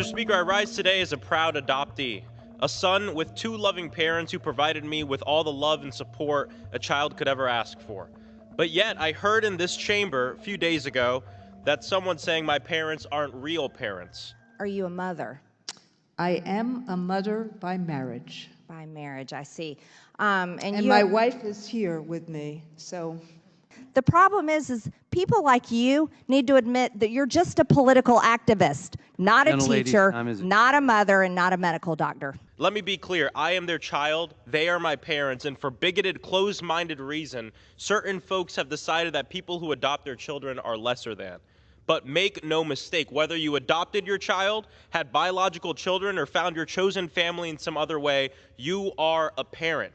Mr. Speaker, I rise today as a proud adoptee, a son with two loving parents who provided me with all the love and support a child could ever ask for. But yet, I heard in this chamber a few days ago that someone saying my parents aren't real parents. Are you a mother? I am a mother by marriage. By marriage, I see. And my wife is here with me, so. The problem is people like you need to admit that you're just a political activist, not a teacher, not a mother, and not a medical doctor. Let me be clear. I am their child. They are my parents. And for bigoted, closed-minded reason, certain folks have decided that people who adopt their children are lesser than. But make no mistake, whether you adopted your child, had biological children, or found your chosen family in some other way, you are a parent.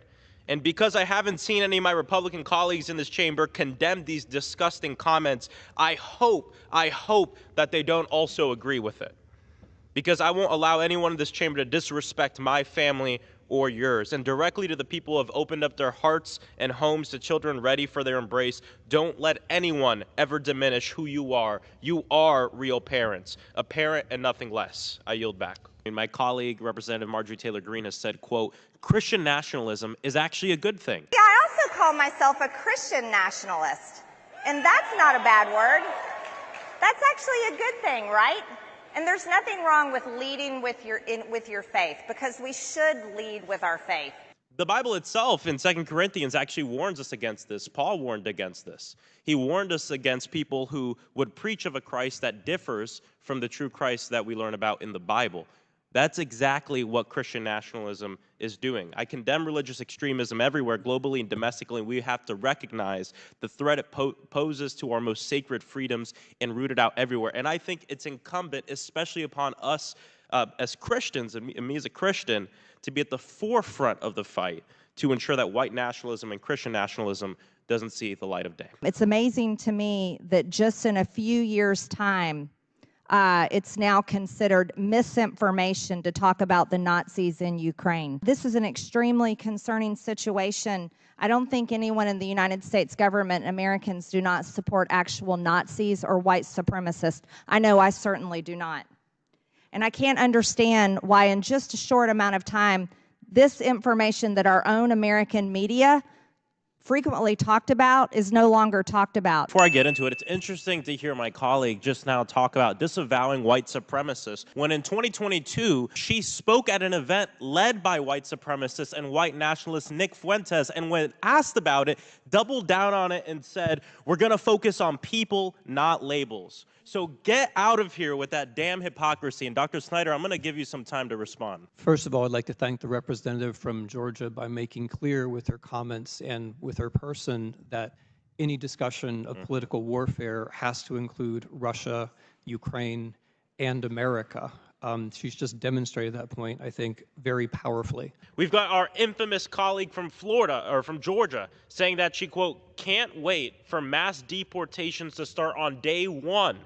And because I haven't seen any of my Republican colleagues in this chamber condemn these disgusting comments, I hope that they don't also agree with it. Because I won't allow anyone in this chamber to disrespect my family or yours. And directly to the people who have opened up their hearts and homes to children ready for their embrace, don't let anyone ever diminish who you are. You are real parents, a parent and nothing less. I yield back. My colleague, Representative Marjorie Taylor Greene, has said, quote, Christian nationalism is actually a good thing. Yeah, I also call myself a Christian nationalist, and that's not a bad word. That's actually a good thing, right? And there's nothing wrong with leading with your faith, because we should lead with our faith. The Bible itself in 2 Corinthians actually warns us against this. Paul warned against this. He warned us against people who would preach of a Christ that differs from the true Christ that we learn about in the Bible. That's exactly what Christian nationalism is doing. I condemn religious extremism everywhere, globally and domestically. We have to recognize the threat it poses to our most sacred freedoms and root it out everywhere. And I think it's incumbent, especially upon us as Christians, and me as a Christian, to be at the forefront of the fight to ensure that white nationalism and Christian nationalism doesn't see the light of day. It's amazing to me that just in a few years' time, it's now considered misinformation to talk about the Nazis in Ukraine. This is an extremely concerning situation. I don't think anyone in the United States government and Americans do not support actual Nazis or white supremacists. I know I certainly do not. And I can't understand why in just a short amount of time, this information that our own American media frequently talked about is no longer talked about. Before I get into it, it's interesting to hear my colleague just now talk about disavowing white supremacists when in 2022, she spoke at an event led by white supremacist and white nationalist Nick Fuentes, and when asked about it, doubled down on it and said, we're gonna focus on people, not labels. So get out of here with that damn hypocrisy. And Dr. Snyder, I'm gonna give you some time to respond. First of all, I'd like to thank the representative from Georgia by making clear with her comments and with her person that any discussion of political warfare has to include Russia, Ukraine, and America. She's just demonstrated that point, I think, very powerfully. We've got our infamous colleague from Florida, or from Georgia, saying that she, quote, can't wait for mass deportations to start on day one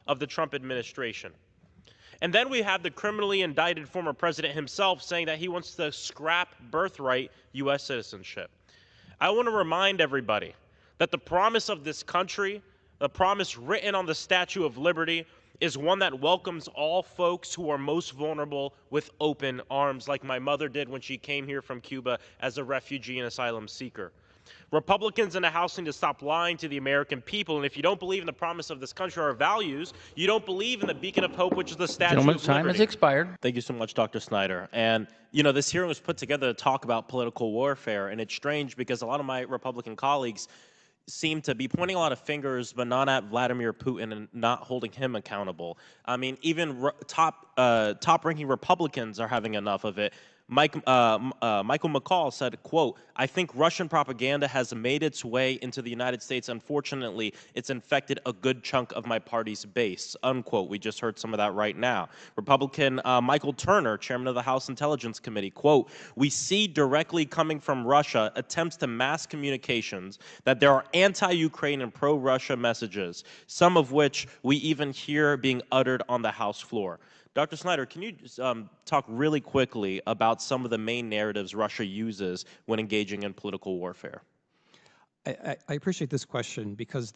of the Trump administration. And then we have the criminally indicted former president himself saying that he wants to scrap birthright U.S. citizenship. I want to remind everybody that the promise of this country, the promise written on the Statue of Liberty, is one that welcomes all folks who are most vulnerable with open arms, like my mother did when she came here from Cuba as a refugee and asylum seeker. Republicans in the House need to stop lying to the American people, and if you don't believe in the promise of this country or our values, you don't believe in the beacon of hope, which is the Statue of Liberty. Time has expired. Thank you so much, Dr. Snyder. And, you know, this hearing was put together to talk about political warfare, and it's strange because a lot of my Republican colleagues seem to be pointing a lot of fingers, but not at Vladimir Putin and not holding him accountable. I mean, even top-ranking Republicans are having enough of it. Michael McCall said, quote, I think Russian propaganda has made its way into the United States. Unfortunately, it's infected a good chunk of my party's base, unquote. We just heard some of that right now. Republican Michael Turner, chairman of the House Intelligence Committee, quote, we see directly coming from Russia attempts to mass communications that there are anti-Ukraine and pro-Russia messages, some of which we even hear being uttered on the House floor. Dr. Snyder, can you talk really quickly about some of the main narratives Russia uses when engaging in political warfare? I appreciate this question because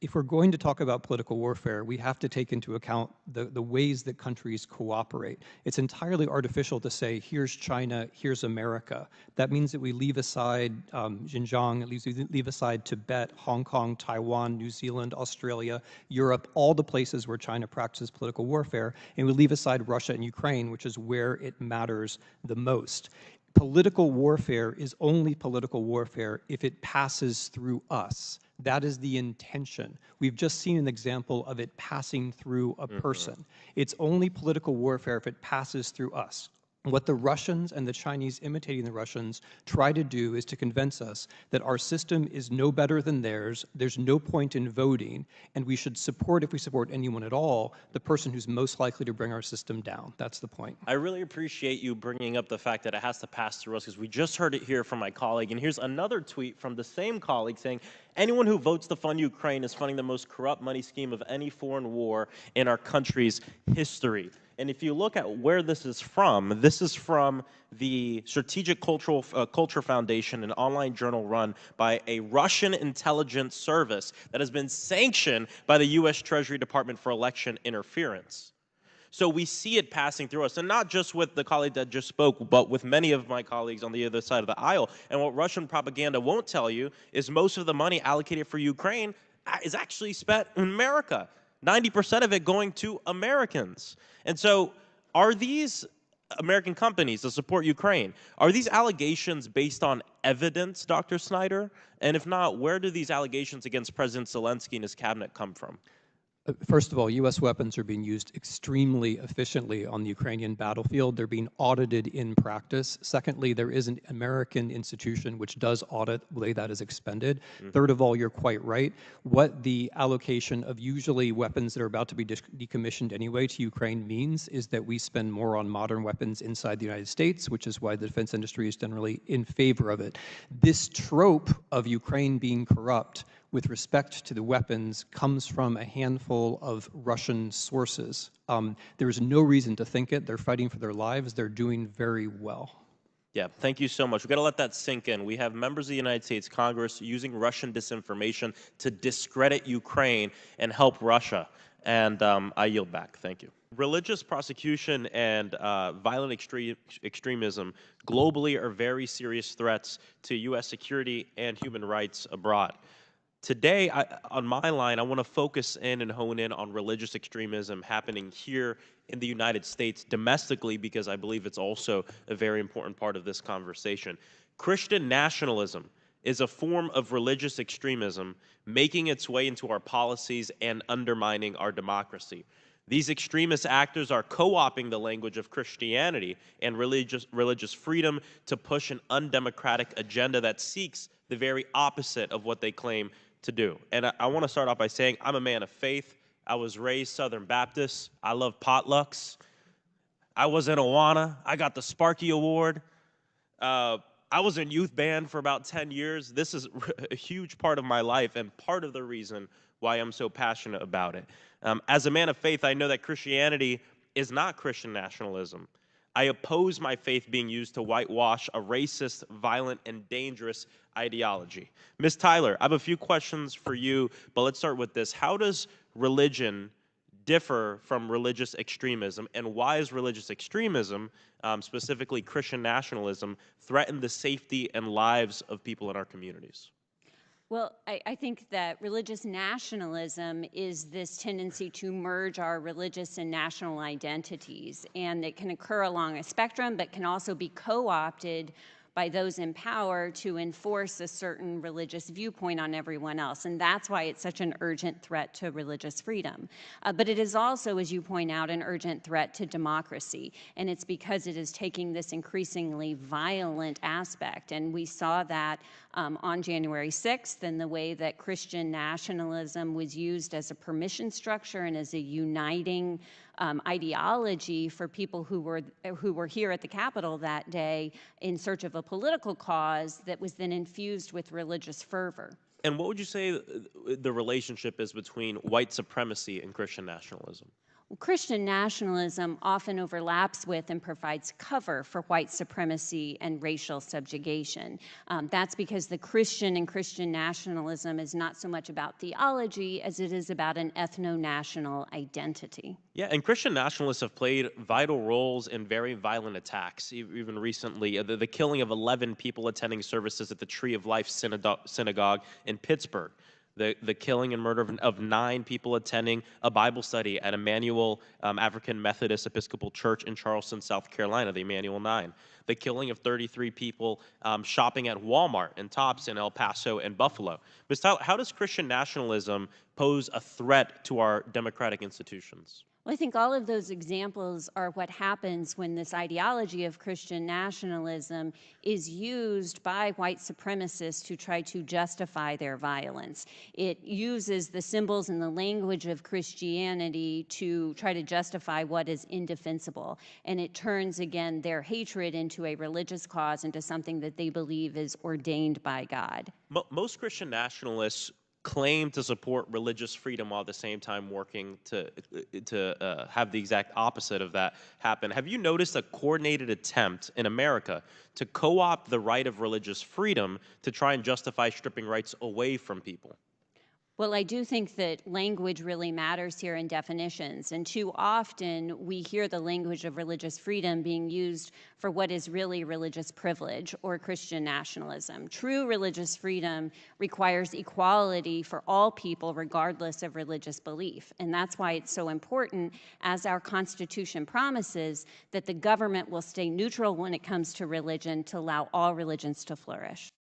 if we're going to talk about political warfare, we have to take into account the ways that countries cooperate. It's entirely artificial to say, here's China, here's America. That means that we leave aside Xinjiang, at least we leave aside Tibet, Hong Kong, Taiwan, New Zealand, Australia, Europe, all the places where China practices political warfare, and we leave aside Russia and Ukraine, which is where it matters the most. Political warfare is only political warfare if it passes through us. That is the intention. We've just seen an example of it passing through a person. It's only political warfare if it passes through us. What the Russians and the Chinese imitating the Russians try to do is to convince us that our system is no better than theirs, there's no point in voting, and we should support, if we support anyone at all, the person who's most likely to bring our system down. That's the point. I really appreciate you bringing up the fact that it has to pass through us, because we just heard it here from my colleague. And here's another tweet from the same colleague saying, anyone who votes to fund Ukraine is funding the most corrupt money scheme of any foreign war in our country's history. And if you look at where this is from the Strategic Culture Foundation, an online journal run by a Russian intelligence service that has been sanctioned by the U.S. Treasury Department for election interference. So we see it passing through us, and not just with the colleague that just spoke, but with many of my colleagues on the other side of the aisle. And what Russian propaganda won't tell you is most of the money allocated for Ukraine is actually spent in America. 90% of it going to Americans. And so are these American companies that support Ukraine, are these allegations based on evidence, Dr. Snyder? And if not, where do these allegations against President Zelensky and his cabinet come from? First of all, U.S. weapons are being used extremely efficiently on the Ukrainian battlefield. They're being audited in practice. Secondly, there is an American institution which does audit the way that is expended. Third of all, you're quite right. What the allocation of usually weapons that are about to be decommissioned anyway to Ukraine means is that we spend more on modern weapons inside the United States, which is why the defense industry is generally in favor of it. This trope of Ukraine being corrupt with respect to the weapons comes from a handful of Russian sources. There is no reason to think it. They're fighting for their lives. They're doing very well. Yeah, thank you so much. We've got to let that sink in. We have members of the United States Congress using Russian disinformation to discredit Ukraine and help Russia. And I yield back. Thank you. Religious prosecution and violent extremism globally are very serious threats to U.S. security and human rights abroad. Today, on my line, I want to focus in and hone in on religious extremism happening here in the United States domestically, because I believe it's also a very important part of this conversation. Christian nationalism is a form of religious extremism making its way into our policies and undermining our democracy. These extremist actors are co-opting the language of Christianity and religious freedom to push an undemocratic agenda that seeks the very opposite of what they claim to do. And I want to start off by saying I'm a man of faith. I was raised Southern Baptist. I love potlucks. I was in Awana. I got the Sparky Award. I was in youth band for about 10 years. This is a huge part of my life and part of the reason why I'm so passionate about it. As a man of faith, I know that Christianity is not Christian nationalism. I oppose my faith being used to whitewash a racist, violent, and dangerous ideology. Ms. Tyler, I have a few questions for you, but let's start with this. How does religion differ from religious extremism, and why is religious extremism, specifically Christian nationalism, threaten the safety and lives of people in our communities? Well, I think that religious nationalism is this tendency to merge our religious and national identities, and it can occur along a spectrum, but can also be co-opted by those in power to enforce a certain religious viewpoint on everyone else. And that's why it's such an urgent threat to religious freedom. But it is also, as you point out, an urgent threat to democracy. And it's because it is taking this increasingly violent aspect. And we saw that on January 6th in the way that Christian nationalism was used as a permission structure and as a uniting ideology for people who were here at the Capitol that day in search of a political cause that was then infused with religious fervor. And what would you say the relationship is between white supremacy and Christian nationalism? Christian nationalism often overlaps with and provides cover for white supremacy and racial subjugation. That's because the Christian and Christian nationalism is not so much about theology as it is about an ethno-national identity. Yeah, and Christian nationalists have played vital roles in very violent attacks. Even recently, the killing of 11 people attending services at the Tree of Life synagogue in Pittsburgh. The killing and murder of 9 people attending a Bible study at Emmanuel African Methodist Episcopal Church in Charleston, South Carolina, the Emmanuel 9. The killing of 33 people shopping at Walmart and Tops in El Paso and Buffalo. Ms. Tyler, how does Christian nationalism pose a threat to our democratic institutions? Well, I think all of those examples are what happens when this ideology of Christian nationalism is used by white supremacists to try to justify their violence. It uses the symbols and the language of Christianity to try to justify what is indefensible. And it turns, again, their hatred into a religious cause, into something that they believe is ordained by God. Most Christian nationalists claim to support religious freedom while at the same time working to have the exact opposite of that happen. Have you noticed a coordinated attempt in America to co-opt the right of religious freedom to try and justify stripping rights away from people? Well, I do think that language really matters here in definitions, and too often we hear the language of religious freedom being used for what is really religious privilege or Christian nationalism. True religious freedom requires equality for all people regardless of religious belief, and that's why it's so important, as our Constitution promises, that the government will stay neutral when it comes to religion to allow all religions to flourish.